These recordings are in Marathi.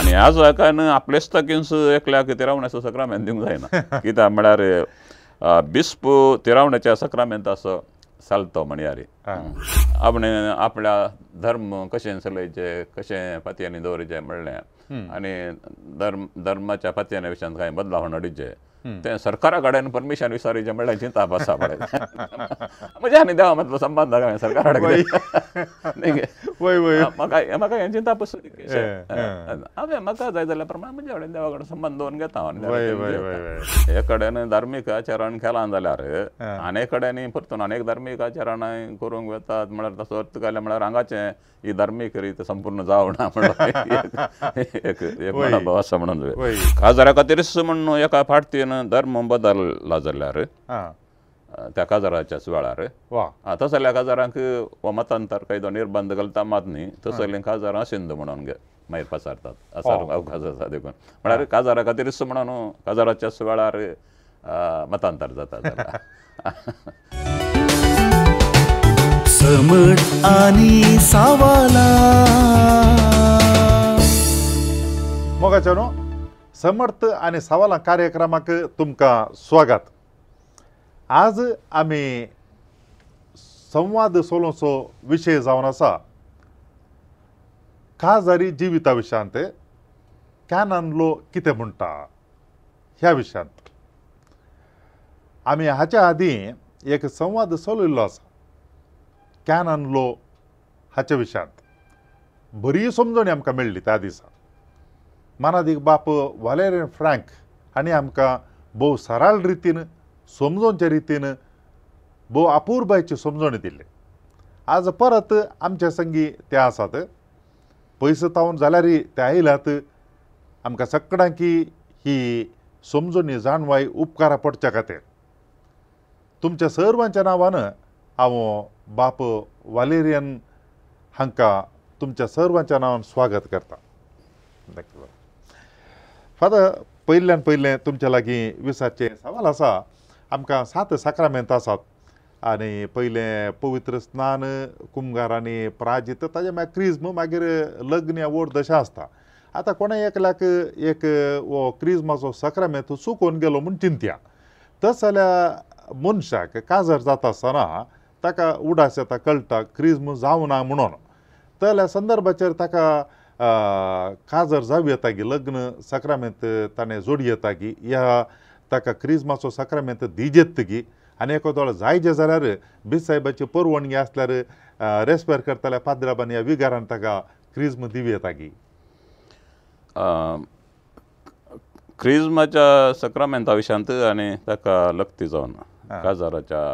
आनी ह्या जाकान आपलेच तकींस एकल्याक तिरावण्याचो सक्रामेंत दिवंक जायना कित्याक म्हळ्यार बिस्प तिरावण्याच्या सक्रामेंताचो सालतो म्हणयार आपणे आपल्या धर्म कशें चलयचे कशें पातयेंनी दवरचें म्हणलें आनी धर्माच्या पातयेच्या विशयान कांय बदलाव हाडचे तें सरकारा कडेन परमिशन विचारचें म्हणल्यार चिंता आसा पळय म्हणजे आनी देवा मतलो संबंद हांवें सरकारा कडेन म्हाका हें चिंता पसून हांवें म्हाका जाय जाल्या प्रमाणे म्हणजे कडेन देवा कडेन संबंद दवरून घेता हे कडेन धार्मीक आचरण केलां जाल्यार आनी कडेन परतून आनीक धार्मीक आचरणां करूंक वेतात म्हळ्यार तसो अर्थ घालें म्हळ्यार हांगाचें ही धार्मीक रीत संपूर्ण जावना म्हणून एक मनोभाव आसा म्हणून काजारा खातीरच म्हणून एका फाटतीन धर्म बदलला जाल्यार त्या काजाराच्या सुवाळार तस जाल्यार काजारांक हो मतांतर कायदो निर्बंध घालता मात न्ही तस जाल्यार काजारां सिंध म्हणून मागीर पसारतात असा अवकाश आसा देखून म्हळ्यार काजारा खातीरच म्हणून काजाराच्या सुवाळार मतांतर जाता समट आनी सावाला मोगाच्यानो समर्थ आणि सवालां कार्यक्रमाक तुमकां स्वागत. आज आमी संवाद सोलोवचो विशय जावन आसा काजारी जिविता विशयांत कॅनन लॉ कितें म्हणटा ह्या विशयांत. आमी हाच्या आदीं एक संवाद चलयल्लो आसा कॅनन लॉ हाच्या विशयांत. बरी समजणी आमकां मेळ्ळी त्या दिसा. मानादीक बाप वालेरियन फ्रँक हांणी आमकां भोव सरळ रितीन समजोवचे रितीन भोव अपूर्बायेची समजणी दिल्ली. आज परत आमच्या संगी ते आसात. पयस तावन जाल्यारय ते आयल्यात. आमकां सगळ्यांकी ही समजणी जाणवाय उपकारा पडच्या खातीर तुमच्या सर्वांच्या नांवान हांव बाप वालेरियन हांकां तुमच्या सर्वांच्या नांवान स्वागत करता. फादर, पयल्यान पयलें तुमच्या लागीं विचारचें सवाल आसा. आमकां 7 सक्रामेंत आसात आनी पयलें पवित्र स्नान, कुमगार आनी प्राजित, ताजे मागीर क्रिज्म, मागीर लग्न या व्हड दशा आसता. आतां कोणा एकल्याक एक हो क्रिज्माचो सक्रामेंत चुकोवन गेलो म्हूण चिंत्या. तस जाल्यार मनशाक काजर जाता आसतना ताका उडास येता, कळटा क्रिज्म जावना म्हणून. त्या संदर्भाचेर ताका काजर जावं येता की लग्न सक्रामेंत ताणें जोडी येता की ह्या ताका क्रिज्माचो सक्रामेंत दिजेत की आनी एकोदो जायजे जाल्यार बीस साहेबाची परवणगी आसल्यार रेस्पेर करताल्या पाद्राबान ह्या विगारान ताका क्रिज्म दिवी येता की. क्रिज्माच्या सक्रामेंता विशयांत आनी ताका लक्ती जावन काजाराच्या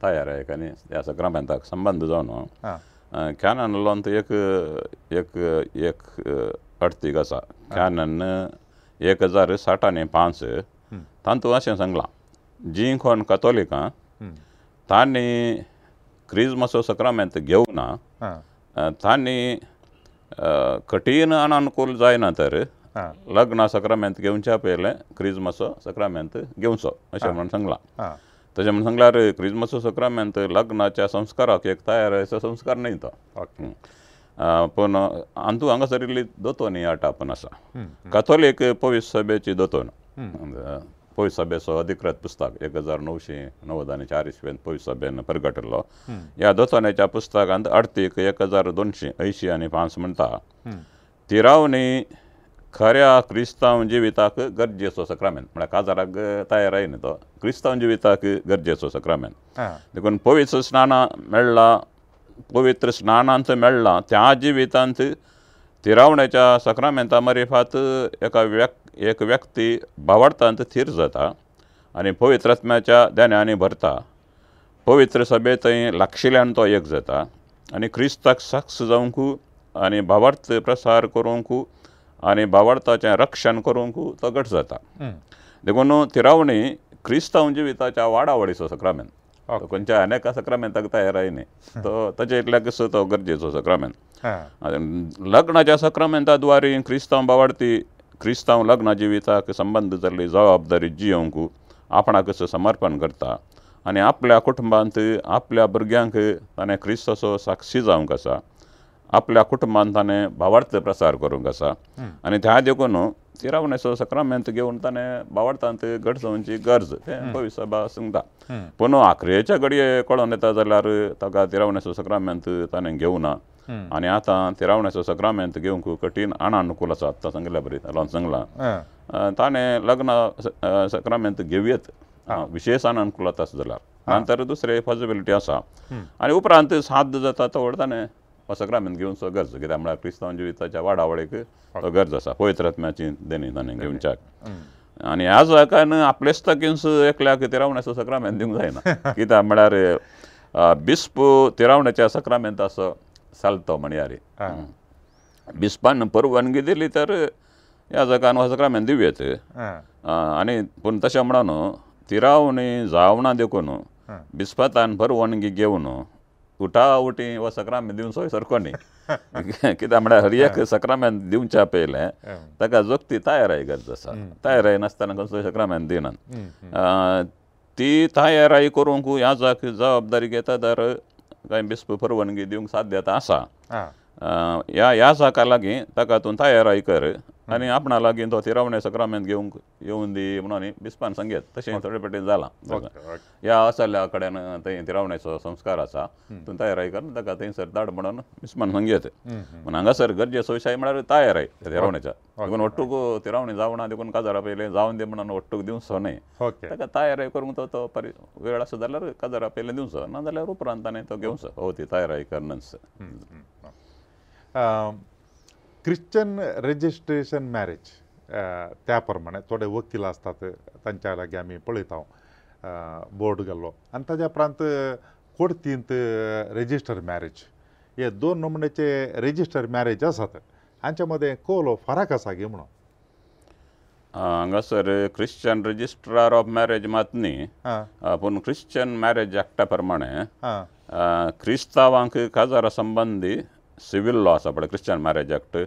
तयारेक आनी ह्या सक्रामेंताक संबंद जावन कॅनन लॉंत एक एक एक अर्थीक आसा. कॅनन 1065 तांतूं अशें सांगलां जीं कोण कॅथोलिकां तांणी क्रिज्माचो सक्रामेंत घेवना तांणी कठीण अनानुकूल जायना तर लग्ना सक्रामेंत घेवच्या पयलें क्रिज्माचो सक्रामेंत घेवचो अशें म्हणून सांगलां. तशें म्हणून सांगल्यार क्रिज्माचो सक्रामेंत लग्नाच्या संस्काराक एक तयारेचो संस्कार न्ही तो. पूण हातूं हांगासर इल्ली दोतोन ही आटापण आसा. कॅथोलीक पवित्र सभेची दोतोन, पवित्र सभेचो अधिकृत पुस्तक 1990 इस्वेंत पवित्र सभेन प्रगटलो. ह्या दोतोनेच्या पुस्तकांत अर्थीक 1285 म्हणटा तिरावणी खऱ्या क्रिस्तांव जिविताक गरजेचो सक्रामेंत. म्हळ्यार काजाराक तयार न्ही तो, क्रिस्तांव जिविताक गरजेचो सक्रामेंत. देखून पवित्र स्नाना मेळ्ळा, पवित्र स्नानांत मेळ्ळा त्या जिवितांत तिरावण्याच्या सक्रामेंता मार्फत एक व्यक्ती भावार्थांत थीर जाता आनी पवित्र आत्म्याच्या ध्यानांनी भरता. पवित्र सभेंत लागशिल्ल्यान तो एक जाता आनी क्रिस्ताक साक्ष जावंक आनी भावार्थ प्रसार करूंक आनी भावार्थाचें रक्षण करूंक तो घट जाता. देखून तिरावणी क्रिस्तांव जिविताच्या वाडावडीचो सक्रामेंत. खंयच्या अनेका सक्रामेंताक तयार न्ही तो ताचे इतल्याकच तो गरजेचो सक्रामेंत. लग्नाच्या सक्रामेंता द्वारे क्रिस्तांव भावार्थी क्रिस्तांव लग्ना जिविताक संबंद जाल्ली जबाबदारी जियोंक आपणाकच समर्पण करता आनी आपल्या कुटुंबांत आपल्या भुरग्यांक ताणें क्रिस्ताचो साक्षी जावंक आसा आपल्या कुटुंबान ताणें भावार्थ प्रसार करूंक आसा आनी त्या देखून तिरावणेचो सक्रामेंत घेवन ताणें भावार्थांत घट जावची गरज तें पवित्र सभा सांगता पूण आखरेच्या घडये कळोन येता जाल्यार ताका तिरावणेचो सक्रामेंत ताणें घेवना आनी आतां तिरावणेचो सक्रामेंत घेवंक कठीण अनानुकूल आसा आतां सांगल्या बरी सांगलां ताणें लग्न सक्रामेंत घेवयेत विशेष अनानुकूलता आसा जाल्यार नंतर दुसरे पॉसिबिलिटी आसा आनी उपरांत साध्य जाता तो ताणें सक्रामेंत घेवचो गरज कित्याक म्हळ्यार क्रिस्तांव जिविताच्या वाडावळेक तो गरज आसा पवित्र आत्म्याची देणी ताणें घेवच्याक आनी ह्या जाकान आपलेच तकींच एकल्याक तिरावण्याचो सक्रामेंत दिवंक जायना कित्याक म्हळ्यार बिस्प तिरावण्याच्या सक्रामेंताचो सालतो म्हणयार बिस्पान परवानगी दिली तर ह्या जाकान हो सक्रामेंत दिवयेत आनी पूण तशें म्हणून तिरावणी जावना देखून बिस्पातान परवानगी घेवन उठा उठी हो सक्रामेंत दिवचो सारको न्ही कित्याक म्हळ्यार हर एक सक्रामेंत दिवच्या पयलें ताका जोगती तयाराय गरज आसा तयाराय नासतना खंयचोय सक्रामेंत दिनात ती तयाराय करूंक ह्या जाक जबाबदारी घेता तर कांय बिस्प परवानगी दिवंक साध्यता आसा ह्या जाका लागीं ताका तूं तयाराय कर आनी आपणा लागीं तो तिरावणे सक्रामेंत घेवंक येवन दी म्हणून बिस्पान सांगेत तशें थोडे फावटी जालां ह्या असल्या कडेन थंय तिरावणेचो संस्कार आसा तूं तयाराय कर ताका थंयसर धाड म्हणून बिस्पान सांगेत पूण हांगासर गरजेचो विशय म्हळ्यार तयाराय तिरावणेच्या देखून ओट्टूक तिरावणी जावना देखून काजारा पयलें जावन दी म्हणून ओट्टूक दिवचो न्हय ताका तयाराय करूंक तो वेळ आसा जाल्यार काजारा पयलें दिवचो नाजाल्यार उपरांत ताणें तो घेवचो हो ती तयाराय करनच क्रिश्चन रेजिस्ट्रेशन मॅरेज त्या प्रमाणे थोडे वकील असतात तांच्या लागीं आमी पळयता बोर्ड गेल्लो आनी ताज्या उपरांत कोर्टींत रेजिस्टर मॅरेज हे दोन नमुन्याचे रेजिस्टर मॅरेज आसात हांच्या मदें कोलो फरक आसा गे म्हणून हांगासर क्रिश्चन रजिस्ट्रार ऑफ मॅरेज मात न्ही पूण क्रिश्चन मॅरेज एक्टा प्रमाणे क्रिस्तांवांक काजारा संबंदी सिवील लॉ आसा पळय क्रिश्चन मॅरेज एक्ट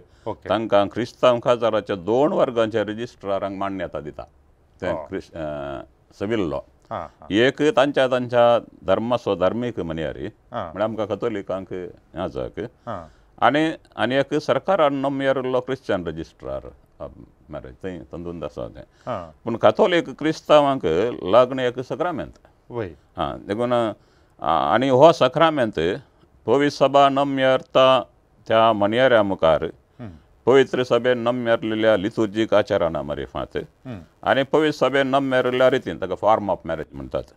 तांकां क्रिस्तांव काजाराच्या 2 वर्गांच्या रजिस्ट्रारांक मान्यता दिता ते सिवील लॉ एक तांच्या धर्माचो धर्मीक म्हणयारी म्हळ्यार आमकां कथोलिकांक ह्या जाक आनी एक सरकारान नमयल्लो क्रिश्चन रजिस्ट्रार मॅरेज थंय तातूंत आसा तें पूण कथोलीक क्रिस्तांवांक लग्न एक सक्रामेंत देखून आनी हो सक्रामेंत पवित्र सभा नम्यरता त्या म्हणयाऱ्या मुखार पवित्र सभेन नम्यरलेल्या लिथुर्जीक आचाराना मारिफांत आनी पवित्र सभेन नम्यरलेल्या रितीन ताका फॉर्म ऑफ मॅरेज म्हणटात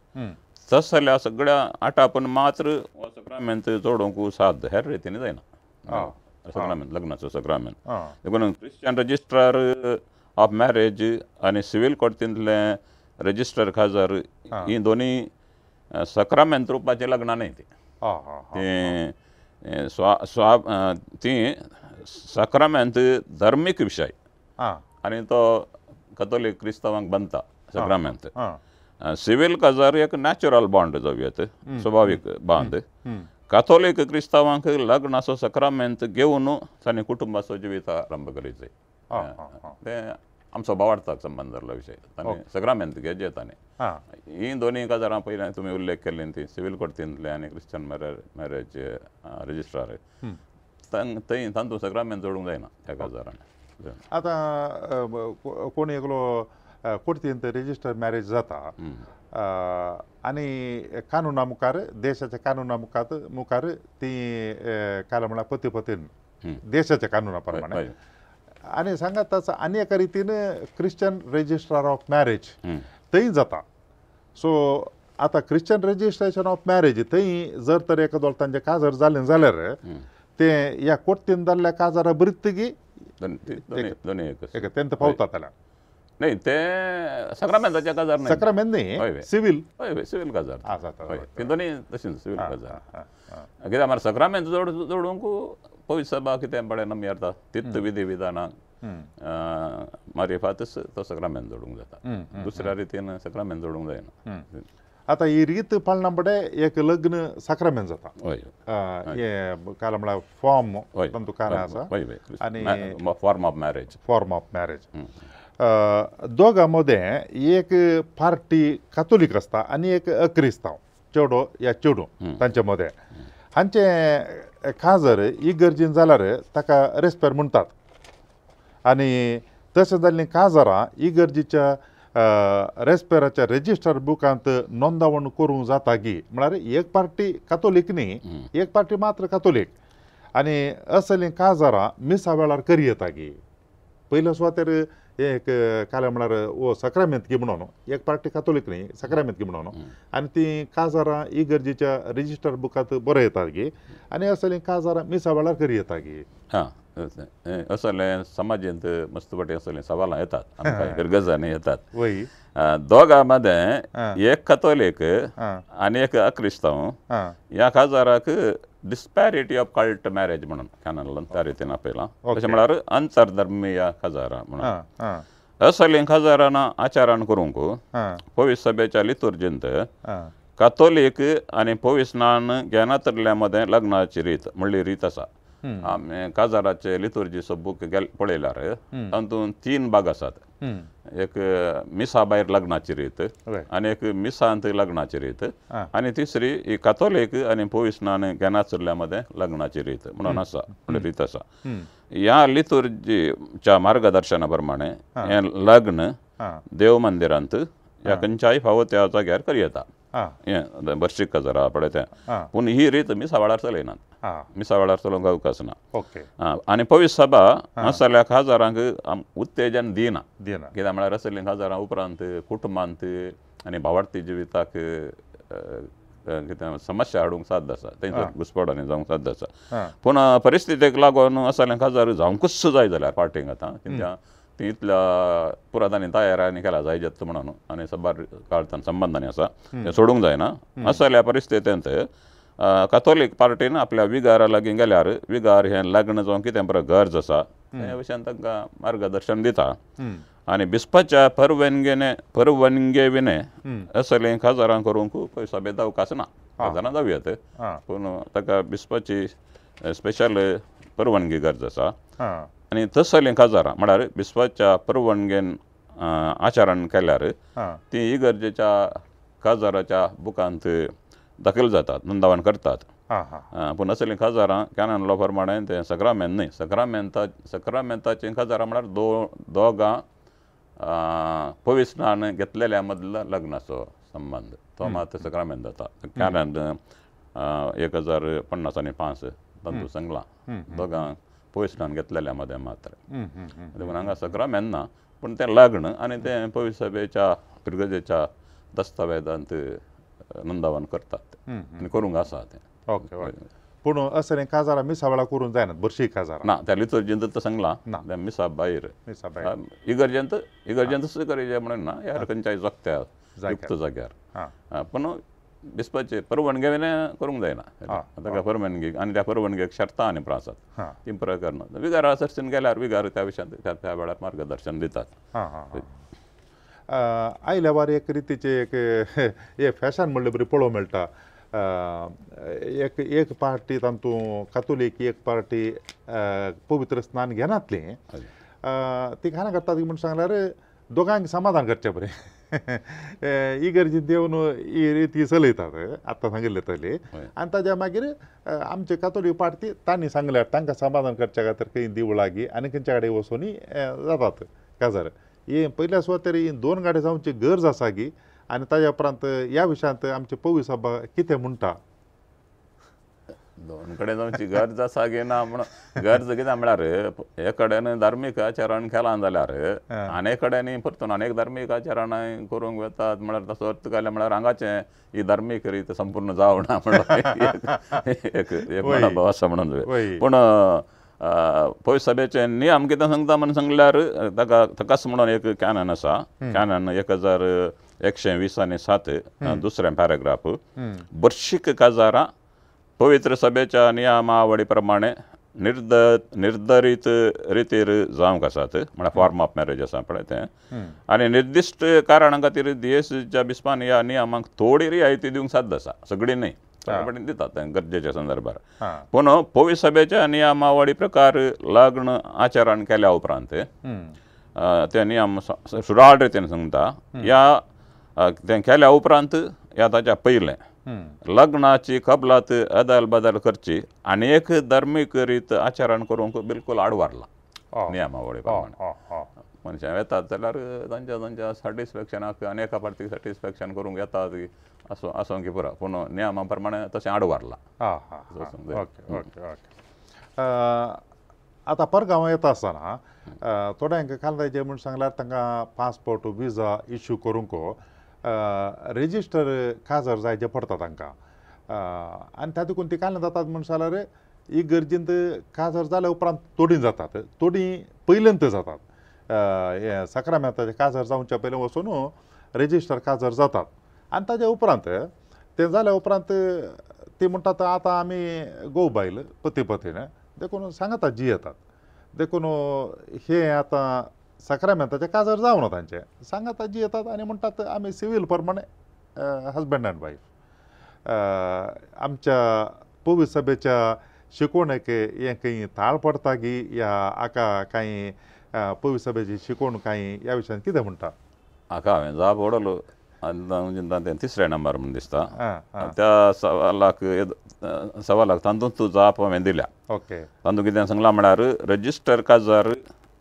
तस जाल्यार सगळ्या आटापून मात्र हो सक्रामेंत जोडूंक साध्य हेर रितीन जायना सक्रामेंत लग्नाचो सक्रामेंत देखून क्रिश्चन रजिस्ट्रार ऑफ मॅरेज आनी सिवील कोर्टींतले रजिस्टर खाजर ही दोनी सक्रामेंत रुपाचें लग्नां न्हय ती सक्रामेंत धर्मीक विशय आनी तो कथोलीक क्रिस्तांवांक बांदता सक्रामेंत सिवील काजार एक नॅचरल बॉन्ड जावयेत स्वाभावीक बांद कथोलीक क्रिस्तांवांक लग्नाचो सक्रामेंत घेवन तांणी कुटुंबाचो जिवीत आरंभ करीत ते आमचो भावार्थाक संबंद जाल्लो विशय तांणी सक्रामेंत घेवचे तांणी ही दोनी काजारां पयलें तुमी उल्लेख केल्ली ती सिवील कोर्टींतले आनी क्रिश्चन मॅरेज रजिस्ट्रार थंय तातूंत सक्रामेंत जोडूंक जायना त्या काजारान आतां कोणी एकलो कोर्टींत रेजिस्टर मॅरेज जाता आनी कानुना मुखार देशाच्या कानुना मुखार ती काय म्हळ्यार पती पत्नी देशाच्या कानुना प्रमाणे आनी सांगात तसं आनी एका रितीन क्रिश्चन रेजिस्ट्रार ऑफ मॅरेज थंय जाता सो आतां क्रिश्चन रेजिस्ट्रेशन ऑफ मॅरेज थंय जर तर एखादो तांचें काजार जालें जाल्यार ते ह्या कोर्टीन जाल्ल्या काजारा बरीतगी तेंत पावतात जाल्यार न्हय ते सक्रामेंताच्या काजार न्हय सक्रामेंत न्हय सिवील सिवील काजार ती दोनी तशींच सिवील काजार कित्याक म्हळ्यार सक्रामेंत जोडूंक पवित्र सभा कितें बरें नमयरता तित्त विधी विधानाक मारिफातच तो सक्रामेंत जोडूंक जाता दुसऱ्या रितीन सक्रामेंत जोडूंक जायना आतां ही रीत पाळना फुडें एक लग्न सक्रामेंत जाता हे काय म्हळ्यार फॉर्म तातूंत काय आसा आनी फॉर्म ऑफ मॅरेज दोगां मदें एक पार्टी कातोलीक आसता आनी एक अक्रिस्तांव चेडो या चेडू तांचे मदें हांचे खाजर इगर्जीन जाल्यार ताका रेस्पेर म्हणटात आनी तशें जाल्ली काजारां इगर्जीच्या रेस्पेराच्या रेजिस्टर बुकांत नोंदवण करूंक जाता गी म्हळ्यार एक पार्टी कातोलीक न्ही एक पार्टी मात्र कातोलीक आनी असलीं काजारां मिसा वेळार करी येता गी पयल्या सुवातेर एक काले म्हळ्यार वो सक्रामेंत गी म्हणून एक पार्टी कातोलीक न्ही सक्रामेंत गी म्हणून आनी ती काजारां इगर्जीच्या रेजिस्टर बुकांत बरोय येतात गी आनी असलीं काजारां मिसा वेळार करी येता गी हां असले समाजांत मस्त पटी असले सवालां येतात आमकां गरजांनी येतात वय दोगां मध्ये एक कथोलीक आनी एक अक्रिस्तांव ह्या काजाराक डिस्पॅरिटी ऑफ कल्ट मॅरेज म्हणून कॅनलान त्या रितीन आपयलां तशें म्हळ्यार अंतरधर्मीय काजारां म्हणून असलीं काजारां आचारान करूंक पवित्र सभेच्या लितुर्जींत कातोलीक आनी पवित्र स्नान घेनातल्या मदें लग्नाची रीत म्हणली रीत आसा आमी काजाराचे लितुर्जीचो बूक पळयल्यार तातूंत 3 भाग आसात एक मिसा भायर लग्नाची रीत आनी एक मिसांत लग्नाची रीत आनी तिसरी ही कातोलीक आनी पवित्र स्नान घेनाचल्या मदें लग्नाची रीत म्हणून आसा म्हणून रीत आसा ह्या लितुर्जीच्या मार्गदर्शना प्रमाणे हें लग्न देव मंदिरांत ह्या खंयच्याय फावो त्या जाग्यार करी येता हें बर्शीक काजारां पळय तें पूण ही रीत मिसा वेळार चलयनात मिसा वेळार चलोवंक अवकाश ना आनी पवित्र सभा असल्या काजारांक उत्तेजन दिना कित्याक म्हळ्यार असलीं काजारां उपरांत कुटुंबांत आनी भावार्थी जिविताक कितें समस्या हाडूंक साध्य आसा थंयसर घुसपडांनी जावंक साध्य आसा पूण परिस्थितीक लागून असलें काजार जावंकूच जाय जाल्यार पार्टींक आतां कित्याक ती इतल्या पुरातांनी तयारांनी केला जाय जेत म्हणून आनी सबार काळांत संबंधांनी आसा तें सोडूंक जायना असल्या परिस्थितींत कातोलीक पार्टीन आपल्या विगारा लागीं गेल्यार विगार हें लग्न जावं कितें बरें गरज आसा त्या विशयान तांकां मार्गदर्शन दिता आनी बिस्पाच्या परवानगे विने असलें काजारां करूंक सभेत अवकाश ना काजारां जावयात पूण ताका बिस्पाची स्पेशल परवानगी गरज आसा आनी तसलीं काजारां म्हळ्यार बिस्पाच्या परवानगेन आचारण केल्यार ती इगर्जेच्या काजाराच्या बुकांत दाखल जातात नोंदवण करतात पूण असलीं काजारां कॅनन लॉ प्रमाणे तें सक्रामेंत न्ही सक्रामेंताचीं काजारां म्हळ्यार दोगां पवित्र स्नान घेतलेल्या मदलो लग्नाचो संबंद तो मात सक्रामेंत जाता कॅनन 1050 तातूंत सांगलां दोगां पवित्र स्नान घेतलेल्या मदें मात्र देखून हांगा सक्रामेंत ना पूण तें लग्न आनी तें पवित्र सभेच्या इगर्जेच्या दस्तावेजांत नोंदवण करतात आनी करूंक आसा तें ओके पूण असलें काजारां मिसा वेळार करूंक जायना बर्शीक काजारां ना त्या लितुर्जींत तो सांगलां मिसा भायर इगर्जेंत करीजे म्हणून ना ह्या खंयच्याय जोगत्या युक्त जाग्यार पूण बिस्पाचे परवानगे विने करूंक जायना ताका परवानगी आनी त्या परवानगेक शर्तां आनी प्रां आसात ती प्रकार ना विगारा सर्तीन गेल्यार विगार त्या विशयान त्या वेळार मार्गदर्शन दितात आयल्या वार एक रितीचे एक फॅशन म्हणले बरी पळोवंक मेळटा एक पार्टी तातूंत कातोलीक एक पार्टी पवित्र स्नान घेनातली ती खाना करतात म्हणून सांगल्यार दोगांक समाधान करचें बरें इगर्जीन देवन ही रिती चलयतात आतां सांगिल्ले तले आनी ताज्या मागीर आमचे कातोलीक पार्टी तांणी सांगल्यार तांकां समाधान करच्या खातीर खंय देवळागी आनी खंयच्या कडेन वचून जातात काजार ही पयल्या सुवातेर ही 2 गाडी जावची गरज आसा गी आनी ताज्या उपरांत ह्या विशयांत आमची पवित्र सभा कितें म्हणटा 2 कडेन जावची गरज आसा गे ना म्हणून गरज कितें म्हळ्यार एक कडेन धार्मीक आचरण केलां जाल्यार आनी एक कडेन परतून आनी एक धार्मीक आचरण करूंक वतात म्हळ्यार तसो अर्थ केले म्हळ्यार हांगाचें ही धार्मीक रीत संपूर्ण जावना म्हणून एक मनोभाव आसा म्हणून पूण पवित्र सभेचे नियम कितें सांगता म्हणून सांगल्यार ताकाच म्हणून एक कॅनन आसा कॅनन 1120/7 दुसरें पॅराग्राफ बर्शीक काजारां पवित्र सभेच्या नियमावळी प्रमाणे निर्धारीत रितीर जावंक आसात म्हळ्यार फॉर्म ऑफ मॅरेज आसा पळय तें आनी निर्दिश्ट कारणां खातीर DSच्या बिस्पान ह्या नियमांक थोडी रियायती दिवंक साध्य आसा सगळीं न्ही दितात तें गरजेच्या संदर्भार पूण पवित्र सभेच्या नियमावळी प्रकार लग्न आचरण केल्या उपरांत ते नियम सुडाळ रितीन सांगता ह्या तें केल्या उपरांत ह्या ताच्या पयलें लग्नाची कबलात अदल बदल करची आणि एक धार्मिक रीत आचरण करूंक बिलकुल आडवारला नियमावळी प्रमाणे मनशां येतात जाल्यार तांच्या सॅटिस्फॅक्शनाक आनी एका पार्टीक सॅटिस्फॅक्शन करूंक येतात असो की पुरा पूण नियमा प्रमाणे तशें आडवारला ओके ओके ओके आतां परगांव येता आसतना थोड्यांक कांदाचे म्हूण सांगल्यार तांकां पासपोर्ट विजा इश्यू करूंक रेजिस्टर काजर जायचे पडटा तांकां आनी तातूंत ती कांय जातात म्हूण सांगल्यार ही गरजेंत काजर जाल्या उपरांत तोडीं जातात तोडीं पयलेंत जातात हे सक्रामेंताचे काजर जावच्या पयलीं वचून रेजिस्टर काजर जातात आनी ताज्या उपरांत ते जाल्या उपरांत ती म्हणटात आतां आमी घोव बायल पती पत्नी देखून सांगातात जी येतात देखून हे आतां सक्रामेंताचे काजर जावना तांचे सांगातात जी येतात आनी म्हणटात आमी सिवील प्रमाणे हजबंड अँड वायफ आमच्या पवित्र सभेच्या शिकवणेक हें खंय ताळ पडटा की या हाका कांय पवित्र सभेची शिकवण कांय ह्या विशयान कितें म्हणटा हाका हांवें जाप ओडलो आनी तिसरे नंबर म्हूण दिसता त्या सवालाक तातूंत तूं जाप हांवें दिल्या ओके तातूंत कितें सांगलां म्हळ्यार रजिस्टर काजार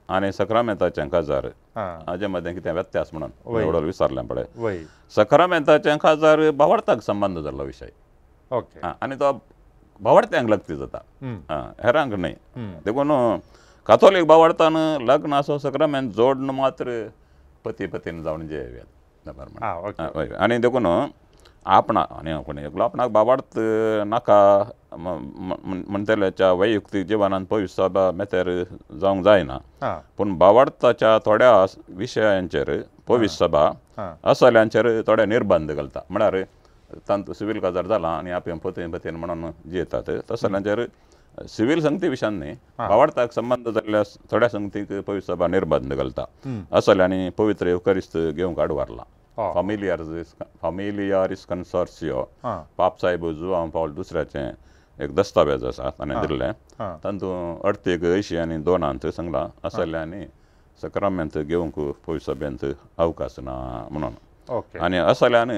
आनी सक्रामेंताचें काजार हाजे मदें कितें व्यत्यास म्हणून ओडोल विचारलें पळय वय सक्रामेंताचें काजार भावार्थाक संबंद जाल्लो विशय ओके आनी तो भावार्थ्यांक लक्ती जाता हेरांक न्हय देखून कातोलीक भावार्थान लग्न असो सक्रामेंत जोडन मात्र पती पतीन जावन जेवयात आनी देखून आपणाक आनी कोणी एकलो आपणाक भावार्थ नाका म्हणटल्याच्या वैयक्तीक जिवनांत पवित्र सभा मेतेर जावंक जायना पूण भावार्थाच्या थोड्या विशयांचेर पवित्र सभा असल्यांचेर थोडे निर्बंध घालता म्हळ्यार तांतू सिवील काजार जाला आनी आपले पतीन पतीन म्हणून जियेतात तसल्यांचेर सिवील संगती विशयान न्ही भावार्थाक संबंध जाल्ल्या थोड्या संगतीक पवित्र सभा निर्बंध घालता असल्यांनी पवित्र युकरिस्त घेवंक आडवारला फामिलियारिस कन्सोर्सियो पाप साहेब जुआंव पावल दुसऱ्याचें एक दस्तावेज आसा ताणें दिल्लें तातूंत अर्थीक 80 आनी 2 सांगलां असल्यांनी सक्रामेंत घेवंक पवित्र सभेंत अवकाश ना म्हणून आनी असल्यान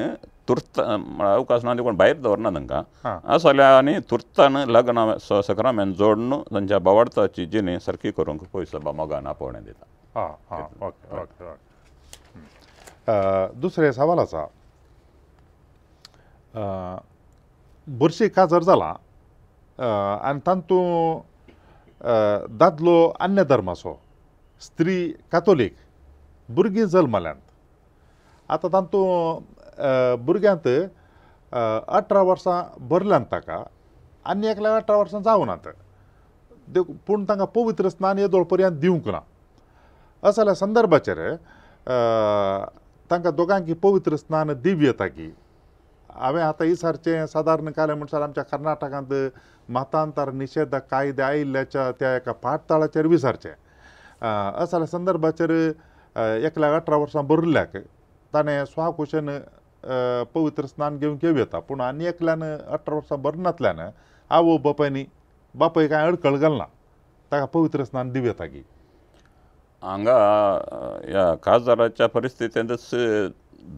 तुर्त अवकाश ना देखून भायर दवरना तांकां असल्यांनी तुर्तान लग्न सक्रामेंत जोडून तांच्या भावार्थाची जिणी सारकी करूंक पवित्र सभा मोगान आपोवणें दिता ओके ओके दुसरे सवाल आसा बुरशी काजर जाला आनी तातूंत दादलो अन्य धर्माचो स्त्री कातोलीक भुरगीं जल्मल्यांत आतां तातूंत भुरग्यांत 18 वर्सां भरल्यांत ताका आनी एकल्या 18 वर्सां जावनात पूण तांकां पवित्र स्नान येदोळ पर्यंत दिवंक ना असल्या संदर्भाचेर तांकां दोगांकी पवित्र स्नान दिवं येता की हांवें आतां इसारचें सादारण कालें म्हणसर आमच्या कर्नाटकांत मतांतर निशेध कायदे आयिल्ल्याच्या त्या एका पाठताळाचेर विचारचें असल्या संदर्भाचेर एकल्या 18 वर्सां भरल्याक ताणें स्वाकुशेन पवित्र स्नान घेवंक येता पूण आनी एकल्यान 18 वर्सां भरनातल्यान आवय बापाय कांय अडखळ घालना ताका पवित्र स्नान दिवं येता की हांगा ह्या काजाराच्या परिस्थितींतच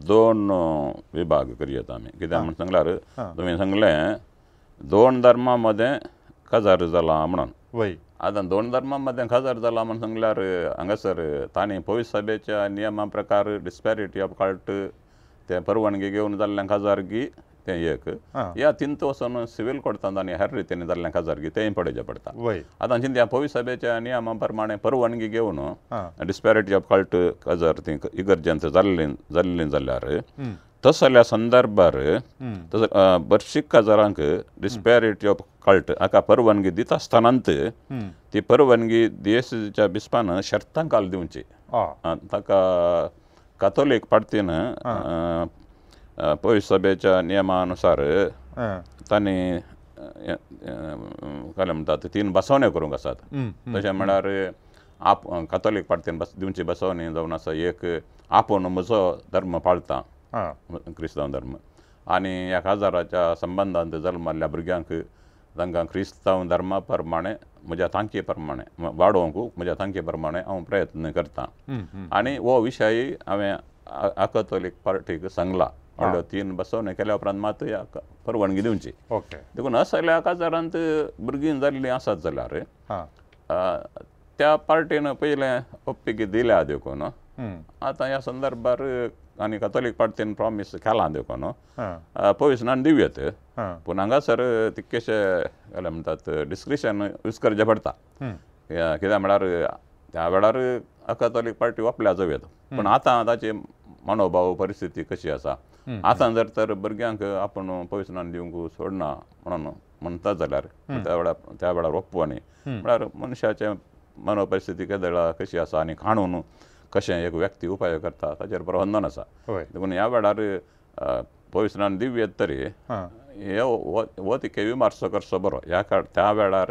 2 विभाग करयात आमी कित्याक म्हणून सांगल्यार तुमी सांगलें 2 धर्मां मदें काजार जाला म्हणून वय आतां 2 धर्मां मदें काजार जाला म्हणून सांगल्यार हांगासर तांणी पवित्र सभेच्या नियमा प्रकार डिस्पॅरिटी ऑफ कल्ट ते परवानगी घेवन जाल्ल्या काजारगी तें एक ह्या तिनत वचून सिवील कोर्टांत आनी हेर रितीन जाल्ल्या काजारगी तेंय पळोवचें पडटा आतां चिंत्या पवित्र सभेच्या नियमा प्रमाणे परवानगी घेवन डिस्पॅरिटी ऑफ कल्ट काजार ती इगर्जेंत जाल्ली जाल्यार तसल्या संदर्भार बर्शीक काजारांक डिस्पॅरिटी ऑफ कल्ट हाका परवानगी दिता आसतनांत ती परवानगी DSCच्या बिस्पान शर्तां घाल दिवची ताका कातोलीक पार्टीन पवित्र सभेच्या नियमानुसार तांणी काय म्हणटात 3 बसवण्यो करूंक आसात तशें म्हळ्यार कातोलीक पार्टीन दिवची बसवणी जावन आसा एक आपूण म्हजो धर्म पाळटा क्रिस्तांव धर्म आनी ह्या काजाराच्या संबंदांत जल्मल्ल्या भुरग्यांक तांकां क्रिस्तांव धर्मा प्रमाणे म्हज्या तांके प्रमाणे वाडोवंक म्हज्या तांके प्रमाणे हांव प्रयत्न करतां आनी हो विशय हांवें अकातोलीक पार्टीक सांगला म्हणलं 3 बसवणे केल्या उपरांत मात या परवानगी दिवची ओके देखून असल्या काजारांत भुरगीं जाल्लीं आसात जाल्यार हां त्या पार्टीन पयलें ओप्पिकी दिल्या देखून हम्म. आतां ह्या संदर्भार आनी कॅथोलीक पार्टीन प्रॉमीस केलां देखून हां पोविशनान दिव्यत हां पूण हांगासर तितकेशे जाल्यार म्हणटात डिस्क्रिशन यूज करचें पडटा हम्म. कित्याक म्हळ्यार त्या वेळार अकॅथोलीक पार्टी वापरल्या जाव्यात पूण आतां ताची मनोभाव परिस्थिती कशी आसा आतां जर तर भुरग्यांक आपूण पोविशनान दिवंक सोडना म्हणून म्हणटात जाल्यार त्या वेळार ओप्पू न्ही म्हळ्यार मनशाचे मनोपरिस्थिती केदळा कशी आसा आनी खाणून कशें एक व्यक्ती उपाय करता ताचेर प्रबंधन आसा होय देखून ह्या वेळार पोविशनान दिव्यत तरी हां हो तिके विमर्श करचो बरो त्या वेळार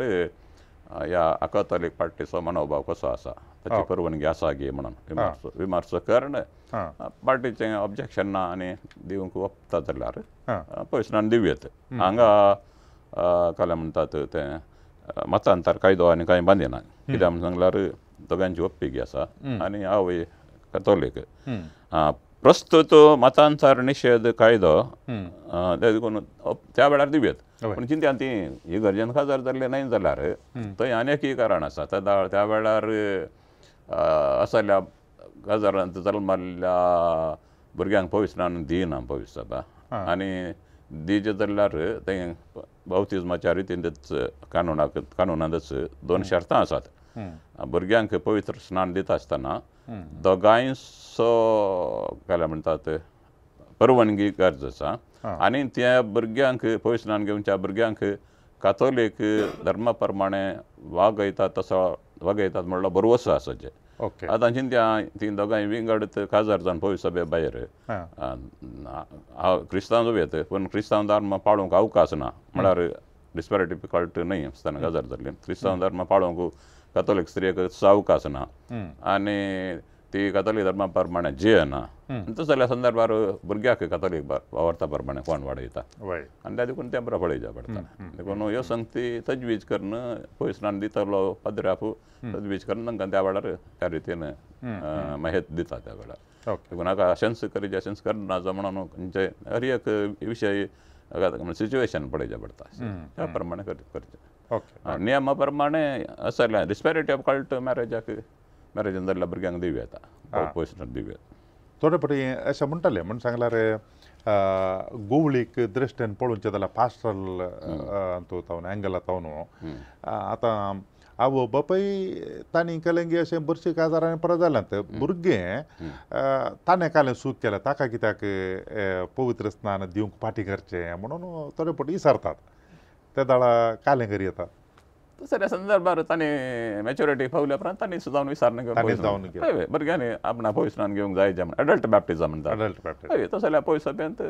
ह्या अकॅथोलीक पार्टीचो मनोभाव कसो आसा ताची परवानगी आसा गी म्हणून विमर्श करून हां पार्टीचें ऑब्जेक्शन ना आनी दिवंक वखता जाल्यार हां पोविशनान दिव्यत हांगा काय म्हणटात तें मतांतर कायदो आनी कांय बांदिना कित्याक म्हण सांगल्यार दोगांची ओप्पिकी आसा आनी हांवूय कॅथोलीक प्रस्तुत मतांतर निशेध कायदो ते देखून त्या वेळार दिव्यत पूण चिंत्यान ती इगर्जेन खासदार जाल्ले न्हय जाल्यार थंय आनी एकय कारण आसा त्या वेळार असल्या गजारांत जल्माल्ल्या भुरग्यांक पोविशनान दिना पोवीस सभा आनी दिजे जाल्यार थंय बावतिजमाच्या रितीनच कानुनांतच 2 शर्तां आसात भुरग्यांक पवित्र स्नान दिता आसतना दोगांयचो काय म्हणटात परवानगी गरज आसा आनी त्या भुरग्यांक पोविशनान घेवच्या भुरग्यांक कॅथोलीक धर्मा प्रमाणे वागयतात तसो वागयतात म्हणलो बरोवसो आसाचे ओके आतां चिंत्या ती दोगांय विंगड खासदार जावन पोवीस सभे भायर क्रिस्तांव जाव्यात पूण क्रिस्तांव धर्म पाळूंक अवकाश ना म्हळ्यार डिस्पॅरिटी कल्ट न्हय आसतना गजार जाल्ली क्रिस्तांव धर्म पाळूंक कॅथोलीक स्त्रियेक अवकाश ना आनी ती कॅथोलीक धर्मा प्रमाणे जियेना तस जाल्या संदर्भार भुरग्याक कॅथोलीक वावरता प्रमाणे कोण वाडयता वय आनी त्या देखून तें बरें पळयचें पडटा देखून ह्यो संगती तजवीज करून पोविशनान दितलो पदरापू तजवीज करून तांकां त्या वेळार त्या रितीन माहिती दिता त्या वेळार ओके देखून हाका सेन्स करीत सेन्स करना म्हणून खंयचे हर एक विशय सिच्युएशन पळयचें पडटा त्या प्रमाणे करचें ओके नियमा प्रमाणे आसल्या डिस्पॅरिटी ऑफ कल्ट मॅरेजान जाल्ल्या भुरग्यांक दिव्य येता पोविशनान दिव्य थोडे फावटी अशें म्हणटाले म्हण सांगल्यार गोवळीक दृश्टीन पळोवचें जाल्यार पास्टरल हातूंत एंगलांत आतां आवय बापूय तांणी केलें गी अशें बरशीं काजारांनी परत जाल्यात भुरगें ताणें कालें सूख केलें ताका कित्याक पवित्र स्नान दिवंक फाटीं करचें म्हणून थोडे फावटी विचारतात ते दाळा कालें करी येता दुसऱ्या संदर्भार तांणी मॅच्युरिटी पावल्या उपरांत तांणी सुद्दां विचारणा घेवंक भुरग्यांनी आपणा पोविशनान घेवंक जायचें म्हण एडल्ट बॅप्टिजम म्हणटा अडल्ट बॅप्टिजम हय तस जाल्यार पोवीस सभेंत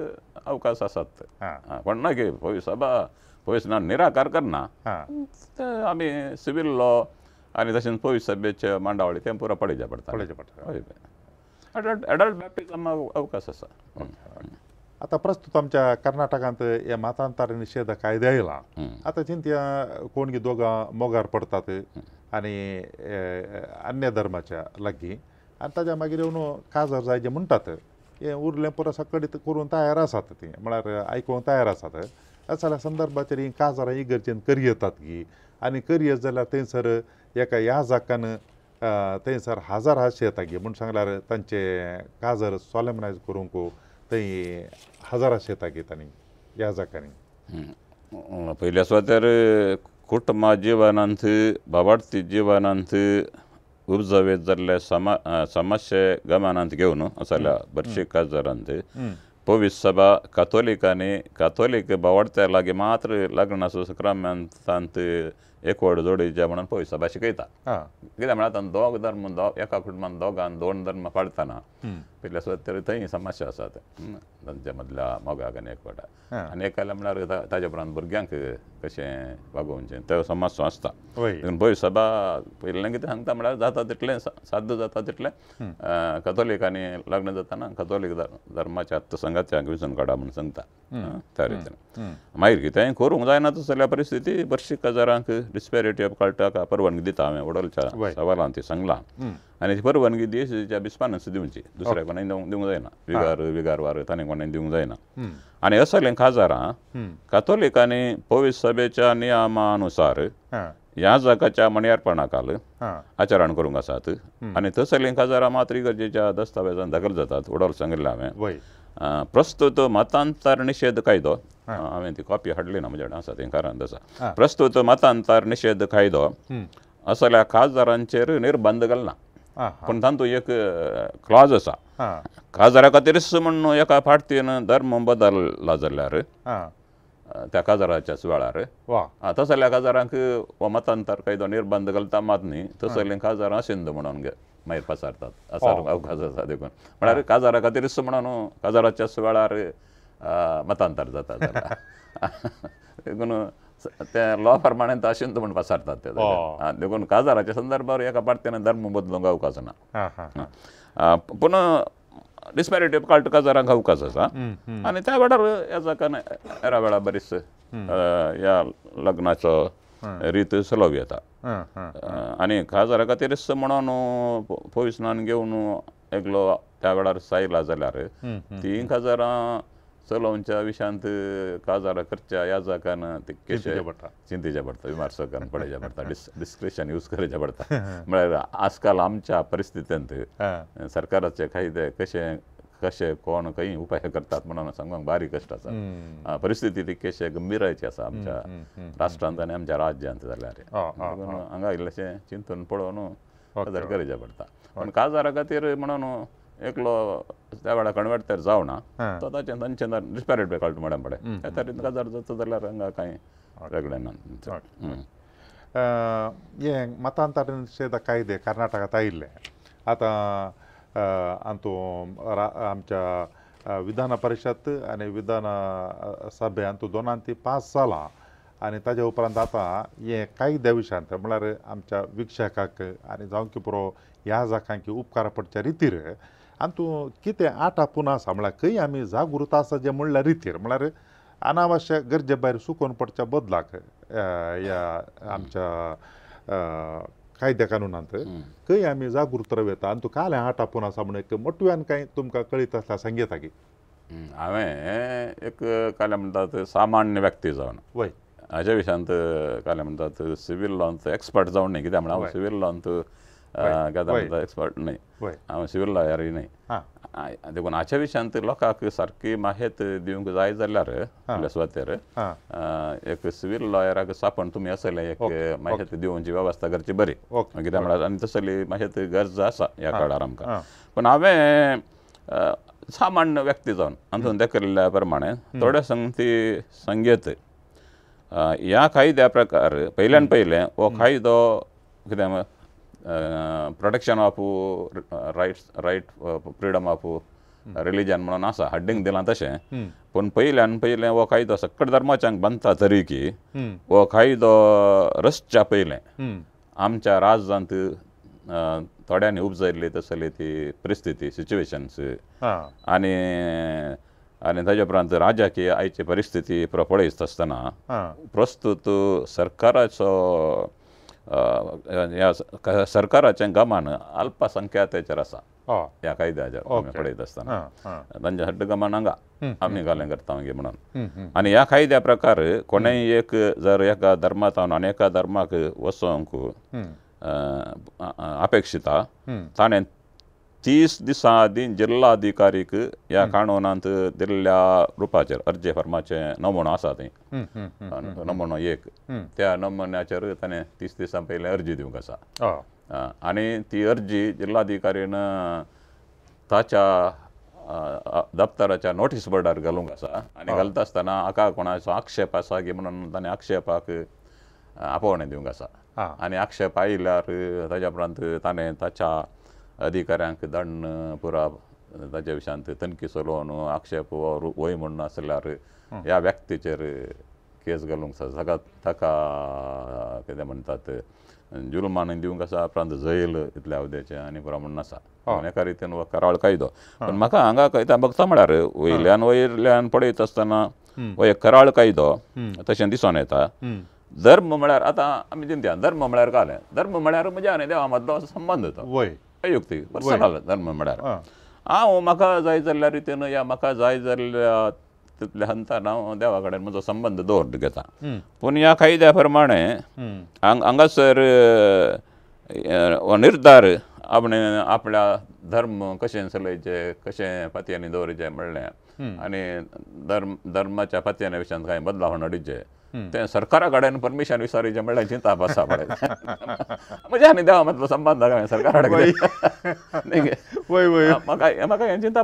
अवकाश आसात हां पण ना की पोवीस सभा पोविशनान निराकार करना हां आमी सिवील लॉ आनी तशेंच पोवीस सभेचे मांडावळी तें पुरो पळयचें पडटा पळयचें पडटा हय एडल्ट बॅप्टिजमाक अवकाश आसा आतां प्रस्तुत आमच्या कर्नाटकांत हे मतांतर निशेध कायदे आयला आतां चिंत्या कोण गी दोगां मोगार पडतात आनी अन्य धर्माच्या लागीं आनी ताच्या मागीर येवन काजार जाय जे म्हणटात हें उरलें पुरो सकळीत करून तयार आसात ती म्हळ्यार आयकूंक तयार आसात जाल्यार संदर्भाचेर ही काजारां इगर्जेन करी येतात गी आनी करी येत जाल्यार थंयसर एका ह्या जाकान थंयसर हजार हातशे येता गी म्हूण सांगल्यार तांचे काजार सोलेमनायज करूंक थंय हजाराशे येता गी तांणी ह्या जाकांनी पयल्या सुवातेर कुटुंबा जिवनांत बाबार्थी जिवनांत उपजवेत जाल्ले समस्ये गमनांत घेवन जाल्यार बरशी काजारांत पोवीस सभा कॅथोलीक बावार्थ्या लागीं मात्र लग्नाचो सक्रामेंतांत एकवट जोडीचे म्हणून पोवीस सभा शिकयता कित्याक म्हळ्यार आतां दोग धर्म एका कुटुंबान दोगांक 2 धर्म पाळतना पयल्या सुवातेर थंय समस्या आसात तांच्या मदल्या मोगाक आनी एकवटा आनी एक जाल्यार म्हळ्यार ताचे उपरांत भुरग्यांक कशें वागोवचें तो समस्या आसता देखून पोवीस सभा पयलें कितें सांगता म्हळ्यार जाता तितलें साध्य जाता तितलें कॅथोलिकांनी लग्न जाताना कॅथोलीक धर्माच्या संगात्यांक विचून काडा म्हणून सांगता त्या रितीन मागीर कितेंय करूंक जायना तस जाल्यार परिस्थिती बरशी काजारांक डिस्पॅरिटी ऑफ कल्टाका परवानगी दिता हांवें वडोलच्या सवालान ती सांगलां आनी ती परवानगी देशाच्या बिस्पानस दिवची दुसऱ्या कोणाय दिवंक जायना विगारवार ताणें कोणाय दिवंक जायना आनी असलें खाजारां कातोलिकांनी पवित्र सभेच्या नियमानुसार ह्या जागाच्या मणयारपणाखाल आचरण करूंक आसात आनी तसलें खाजारां मात्र गरजेच्या दस्तावेजान दाखल जातात वडोल सांगिल्लें हांवें प्रस्तुत मतांतर निषेध कायदो हांवें ती कॉपी हाडली ना म्हजे कडेन आसा तें कारण आसा प्रस्तुत मतांतर निषेध कायदो असल्या खासदारांचेर निर्बंध घालना पूण तातूंत एक क्लॉज आसा खासदारा खातीरच म्हणून एका फाटतीन धर्म बदलला जाल्यार त्या खासदाराच्या सुवाळ्यार तसल्या खासदारांक हो मतांतर कायदो निर्बंध घालता मात न्ही तसलें खासदार असिंद म्हणून मागीर पसारतात असा अवकाश आसा देखून म्हळ्यार खासदारा खातीरच म्हणून खासदाराच्या सुवाळ्यार मतांतर जाता जाल्यार देखून ते लॉ प्रमाणे असिंद म्हणून पसारतात ते देखून खासदाराच्या संदर्भावर एका पार्टीन धर्म बदलूंक अवकाश ना पूण डिस्पॅरिटी ऑफ कल्ट खासदारांक अवकाश आसा आनी त्या वेळार ह्या जाकान एरा वेळा बरीच ह्या लग्नाचो रीत चलोव येता आनी खासदारा खातीरच म्हणून पविस्नान घेवन एकलो त्या वेळार सायला जाल्यार ती खासदारां चलोवच्या विशयांत खासदारा करच्या ह्या जाकान ते चिंतेचें पडटा विमर्शकान पळोवचें पडटा डिस्क्रिशन यूज करचें पडटा म्हळ्यार आजकाल आमच्या परिस्थितींत सरकाराचे कायदे कशे कोण खंय उपाय करतात म्हणून सांगूंक भारी कश्ट आसा परिस्थिती तितकेशे गंभीरायची आसा आमच्या राष्ट्रांत आनी आमच्या राज्यांत जाल्यार हांगा इल्लेशें चिंतून पळोवन हजर करचें पडटा पूण खासदारा खातीर म्हणून एकलो त्या वेळा कन्वर्टर जावना तो तांचे डिस्पॅरिटी कल्ट म्हणून पडे त्या तरेन खासदार जाता जाल्यार हांगा कांय वेगळें ना हे मतांतर निषेध कायदे कर्नाटकांत आयिल्ले आतां आमच्या विधान परिशद आनी विधान सभे हातूंत दोनांनी पास जालां आनी ताजे उपरांत आतां हे कायद्या विशयांत म्हळ्यार आमच्या विक्षकाक आनी जावं की पुरो ह्या जाकांक उपकार पडच्या रितीर हातूंत कितें आटा पुना आसा म्हळ्यार खंय आमी जागृत आसा जे म्हणल्या रितीर म्हळ्यार अनावश्यक गरजे भायर सुकोवन पडच्या बदलाक ह्या आमच्या कायद्या कानुनांत खंय आमी जागृत रावता आनी तूं काल आटा पुना आसा म्हणून एक मोटव्यान कांय तुमकां कळीत आसल्यार सांगेता की हांवें एक काले म्हणटात सामान्य व्यक्ती जावन वय हाच्या विशयांत काले म्हणटात सिवील लॉंत एक्सपर्ट जावन न्ही कित्याक म्हळ्यार हांव सिवील लॉंत एक्सपर्ट न्हय हांव सिवील लॉयरूय न्हय देखून हाच्या विशयांत लोकांक सारकी माहिती दिवंक जाय जाल्यार आपल्या सुवातेर एक सिवील लॉयराक सापण तुमी असले एक माहिती दिवची वेवस्था करची बरी कित्याक म्हळ्यार आनी तसली माहिती गरज आसा ह्या काळार आमकां पूण हांवें सामान्य व्यक्ती जावन हातूंत दाखयल्ल्या प्रमाणे थोड्या संगती संगीत ह्या कायद्या प्रकार पयल्यान पयलें हो कायदो कितें protection of right freedom of religion म्हणून आसा हड्डींक दिलां तशें पूण पयल्यान पयलें हो कायदो सकट धर्माच्यांक बांदता तरी की हो कायदो रसच्या पयलें आमच्या राज्यांत थोड्यांनी उपजयल्ली तसली ती परिस्थिती सिच्युएशन्स आनी ताजे उपरांत राजकीय आयची परिस्थिती पळयत आसतना प्रस्तुत सरकाराचो ह्या सरकाराचें गमान अल्पसंख्याकाचेर आसा ह्या कायद्याचेर पळयत आसतना तांचें हड्ड गमान हांगा आमी घालें करता मागीर म्हणून आनी ह्या कायद्या प्रकार कोणेय एक जर एका धर्मांतल्यान आनी एका धर्माक वचोंक अपेक्षिता ताणें 30 दिसां आदीं जिल्लाधिकारीक ह्या काणूनांत दिल्ल्या रुपाचेर अर्जे फॉर्माचें नमुनो आसा थंय नमुनो एक त्या नमुन्याचेर ताणें 30 दिसां पयलें अर्जी दिवंक आसा आनी ती अर्जी जिल्लाधिकारीन ताच्या दफ्तराच्या नोटीस बोर्डार घालूंक आसा आनी घालता आसतना हाका कोणाचो आक्षेप आसा की म्हणून ताणें आक्षेपाक आपोवणें दिवंक आसा आनी आक्षेप आयल्यार ताच्या उपरांत ताणें ताच्या अधिकाऱ्यांक दंड पुराव ताच्या विशयांत तनखी चलोवन आक्षेप वय म्हणून आसल्यार ह्या व्यक्तीचेर केस घालूंक आसा ताका कितें म्हणटात जुलमान दिवंक आसा उपरांत जैल इतल्या अवधेचें आनी पुरो म्हणून आसा एका रितीन हो कराळ कायदो पूण म्हाका हांगा कळटा बघता म्हळ्यार वयल्यान पळयत आसतना हो एक कराळ कायदो तशें दिसून येता धर्म म्हळ्यार आतां आमी चिंतया धर्म म्हळ्यार काय धर्म म्हळ्यार म्हज्या आनी देवा मदलो संबंद तो वय वैयक्तीक पर्सनल धर्म म्हळ्यार हांव म्हाका जाय जाल्ल्या रितीन या म्हाका जाय जाल्ल्या तितल्या हंतान हांव देवा कडेन म्हजो संबंद दवरत घेता पूण ह्या कायद्या प्रमाणे हांगासर हो निर्धार आपणें आपल्या धर्म कशें चलयचे कशें पातयेंनी दवरचें म्हणलें आनी धर्माच्या पातयेच्या विशयान कांय बदलाव हाडचे तें सरकारा कडेन परमिशन विचारचें म्हणल्यार चिंता आसा पळय म्हज्या आनी देवा मदलो संबंद हांवें सरकारा कडेन म्हाका हें चिंता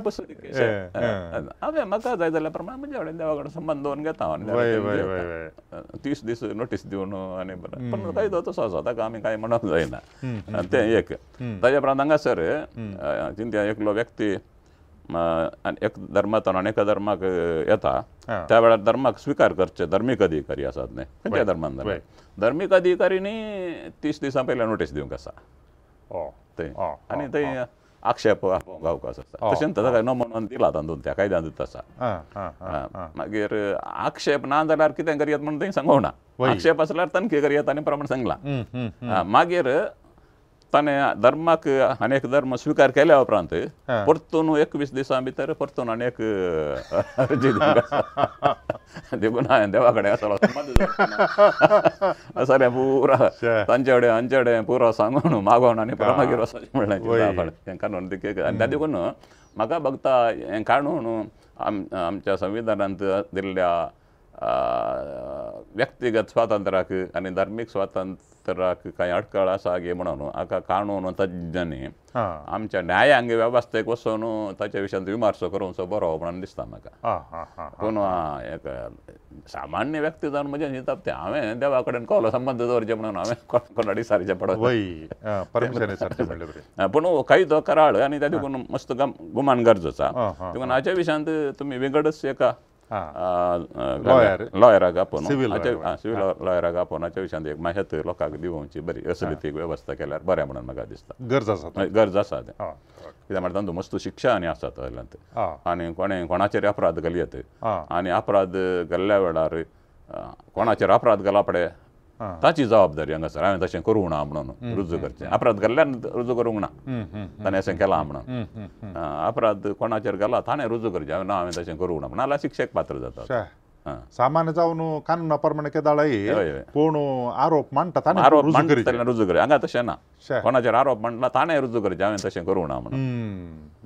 हांवें म्हाका जाय जाल्या प्रमाणे म्हज्या कडेन देवा कडेन संबंद दवरून घेता 30 दीस नोटीस दिवन आनी पण कायदो तसो आसा ताका आमी कांय म्हणूंक जायना तें एक ताच्या उपरांत हांगासर चिंतया एकलो व्यक्ती एक धर्मांतल्यान आनी एका धर्माक येता त्या वेळार धर्माक स्विकार करचे धर्मीक अधिकारी आसात न्ही खंयच्या धर्मान धर्मीक अधिकारीनी 30 दिसां पयलीं नोटीस दिवंक आसा थंय आनी थंय आक्षेप गावक आसता तशें ताका नो म्हणून दिला तातूंत त्या कायद्यान दिता आसा मागीर आक्षेप ना जाल्यार कितें करयत म्हणून थंय सांगूंक ना आक्षेप आसल्यार तनखी करयत आनी प्रमाण सांगलां मागीर ताणें धर्माक आनी एक धर्म स्विकार केल्या उपरांत परतून 21 दिसां भितर परतून आनी एक अर्जी देखून हांवें देवा कडेन असलें पुरा तांचे कडेन हांचे कडेन पुरो सांगून मागोवन आनी परत मागीर वचचें म्हणलें हें काडून आनी त्या देखून म्हाका भगता हें काडून आमच्या संविधानांत दिल्ल्या व्यक्तिगत स्वातंत्र्याक आनी धार्मीक स्वातंत्र्याक कांय अडखळ आसा गे म्हणून हाका काडून तज्ञांनी आमच्या न्यायांग वेवस्थेक वचून ताच्या विशयान विमर्शो करूंक बरो म्हणून दिसता म्हाका पूण एक सामान्य व्यक्ती जावन म्हजें चिंतप तें हांवें देवा कडेन कसलो संबंद दवरचें म्हणून हांवें कोणाक विचारचें पडत पूण कायदो कराळ आनी त्या देखून मस्त गुमान गरज आसा देखून हाच्या विशयांत तुमी विंगडच एका लॉयराक आपोवन सिवील लॉयराक आपोवन हाच्या विशयांत एक माहिती लोकांक दिवची बरी असलीती वेवस्था केल्यार बरें म्हणून म्हाका दिसता गरज आसा तें कित्याक म्हळ्यार तातूंत मस्त शिक्षा आनी आसा तातूंत आनी कोणाचेर अपराध घालयत आनी अपराध घाल्ल्या वेळार कोणाचेर अपराध घाला पडे ताची जबाबदारी हांगासर हांवें तशें करूंक ना म्हणून रुजू करचें अपराध घाल्ल्यार रुजू करूंक ना ताणें अशें केलां म्हणून अपराध कोणाचेर घाला ताणें रुजू करचें हांवें तशें करूंक ना नाल्यार शिक्षेक पात्र जाता सामान्य जावन कानुना प्रमाणे केदाळय पूण आरोप मांडटा आरोप मांडटा रुजू करचें हांगा तशें ना कोणाचेर आरोप मांडला ताणें रुजू करचें हांवें तशें करूंक ना म्हणून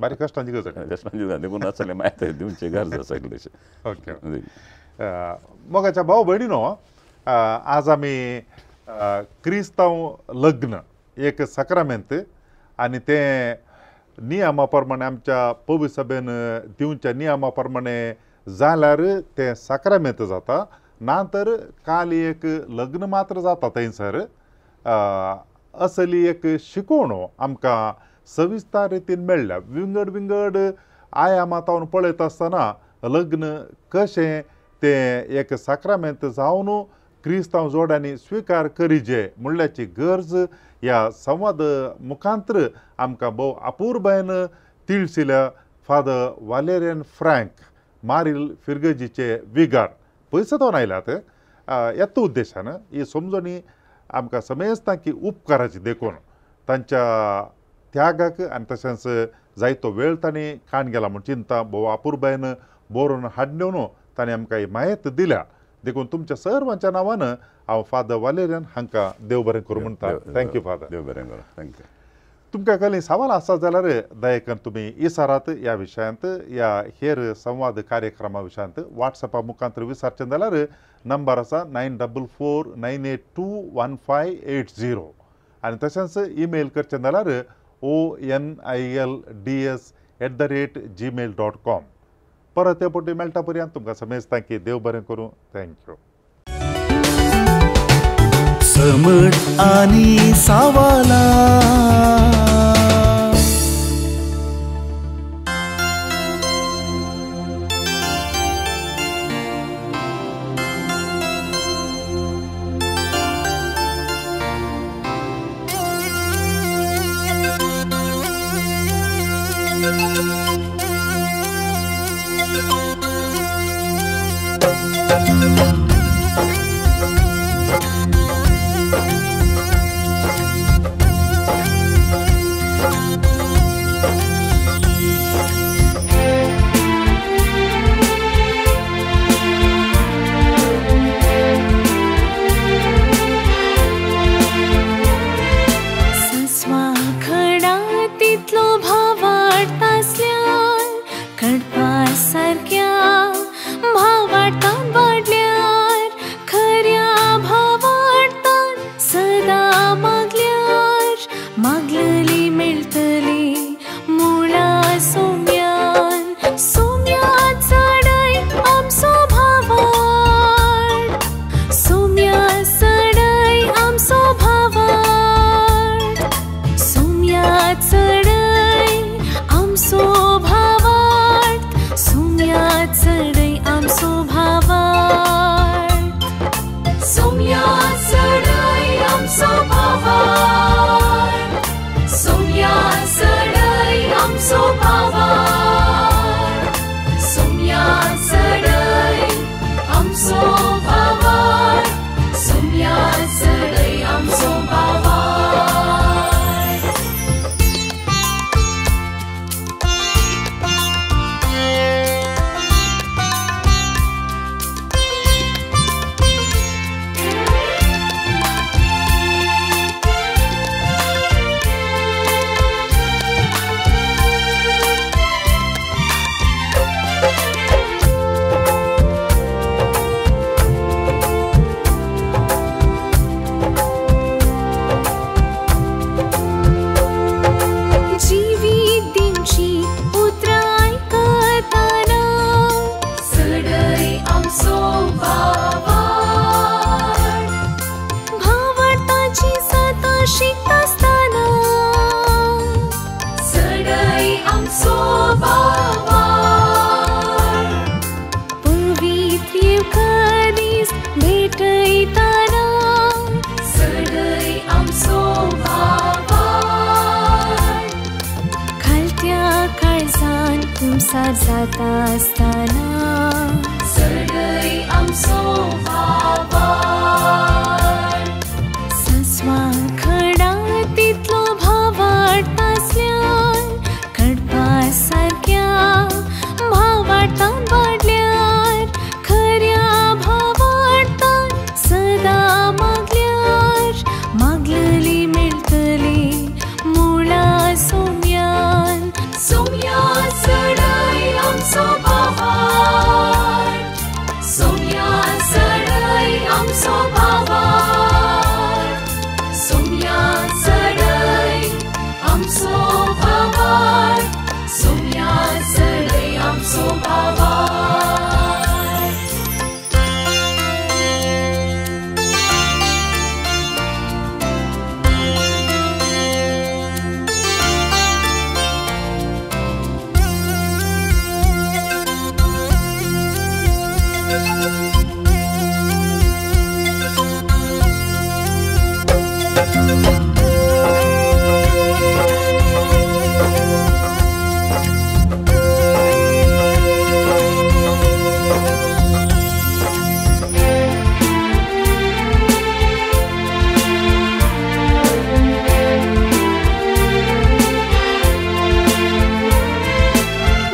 बारीक कश्टांची गजाल देखून असले माहिती दिवची गरज आसा इल्लीशी ओके मोगाच्या भाऊ भयणीनो आज आमी क्रिस्तांव लग्न एक सक्रामेंत आनी तें नियमा प्रमाणे आमच्या पवित्र सभेन दिवच्या नियमा प्रमाणे जाल्यार तें सक्रामेंत जाता ना तर काल एक लग्न मात्र जाता थंयसर असली एक शिकवणो आमकां सविस्तर रितीन मेळ्ळ्या विंगड विंगड आयामांतावन पळयत आसतना लग्न कशें तें एक सक्रामेंत जावन क्रिस्तांव जोड्यांनी स्विकार करीचे म्हणल्याची गरज ह्या संवाद मुखांतर आमकां भोव अपूर्बायेन तिळसिल्या फादर वालेरियन फ्रँक मारिल फिर्गजीचे विगार पयसतावन आयल्यात येत उद्देशान ही समजणी आमकां समेस्तां की उपकाराची देखून तांच्या त्यागाक आनी तशेंच जायतो वेळ तांणी काण गेला म्हूण चिंता भोव अपूर्बायेन बरोवन हाडून तांणी आमकां ही माहिती दिल्या देखून तुमच्या सर्वांच्या नांवान हांव फादर वालेरियन हांकां देव बरें करूं म्हणटा थँक्यू फादर देव बरें करूं थँक्यू तुमकां कसलीं सवाल आसा जाल्यार दयेकन तुमी इसारात ह्या विशयांत ह्या हेर संवाद कार्यक्रमा विशयांत वॉट्सॅपा मुखांतर विचारचें जाल्यार नंबर आसा 9449821580 आनी तशेंच ईमेल करचें जाल्यार onilds@gmail.com परत ते पोटी मेळटा पर्यंत तुमकां समेस्तां की देव बरें करूं थँक्यू समट आनी सावाला रसान तुमसार जाता असताना सडई आमचो भावार सस्वा खडा तितलो भावाडतासल्यान कडपा सारक्या भावाडतान वाडल्यार खऱ्या भावाडतान सदा मागल्यार मागलली मेळटली मुळा सोम्यान सोम्या सडई आमचो भावार सोम्या सडई आमचो भावार सोम्या सडई आमचो भावार सोम्या सडई आमचो भावार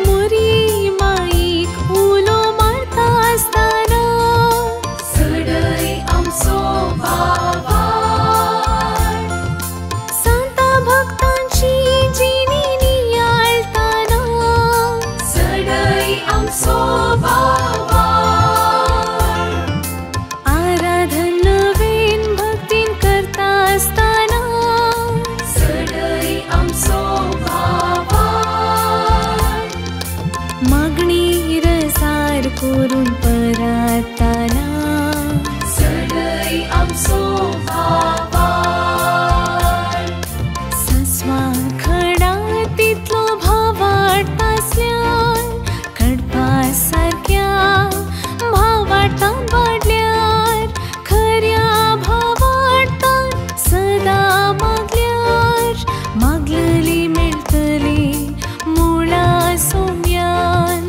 मुरी माईक उलो मारता असताना सडई आमचो भावार सांता भक्तांची जिणी नियाळताना सडई आमचो भावार आराधन नवीन भक्तीन करता असताना सडई आमचो भावार मागणी रसार करून परताना सडई आमचो भावार सस्वा खडा तितलो भावाडतासल्यान कडपा सारक्या भावाडतान वाडल्यार खऱ्या भावाडतान सदा मागल्यार मागलली मेळटली मुळा सोम्यान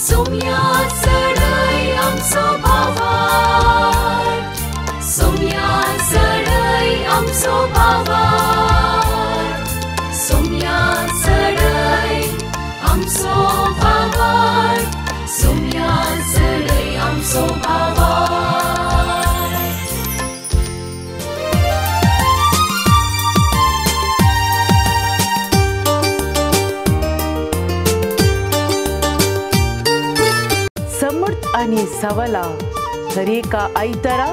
सोम्या सडई आमचो भावार सोम्या सडई आमचो भावार सोम्या सडई आमचो भावार सोम्या सडई आमचो भावार समर्थ आणि सवाला हर एका आयतारा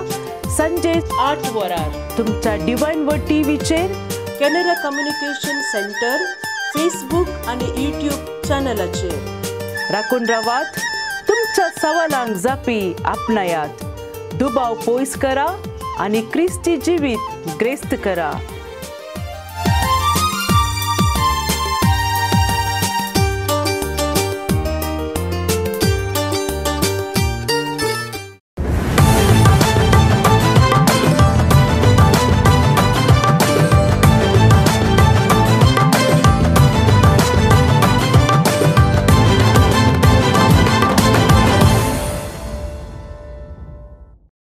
संजे 8 वरार तुमच्या डिवाइन वर्ड टीव्हीचेर कॅनरा कम्युनिकेशन सेंटर फेसबुक आणि यूट्यूब चॅनलाचेर राखून रावात तुमच्या सवालांक जापी आपणायात दुबाव पयस करा आणि क्रिस्ती जिवीत ग्रेस्त करा.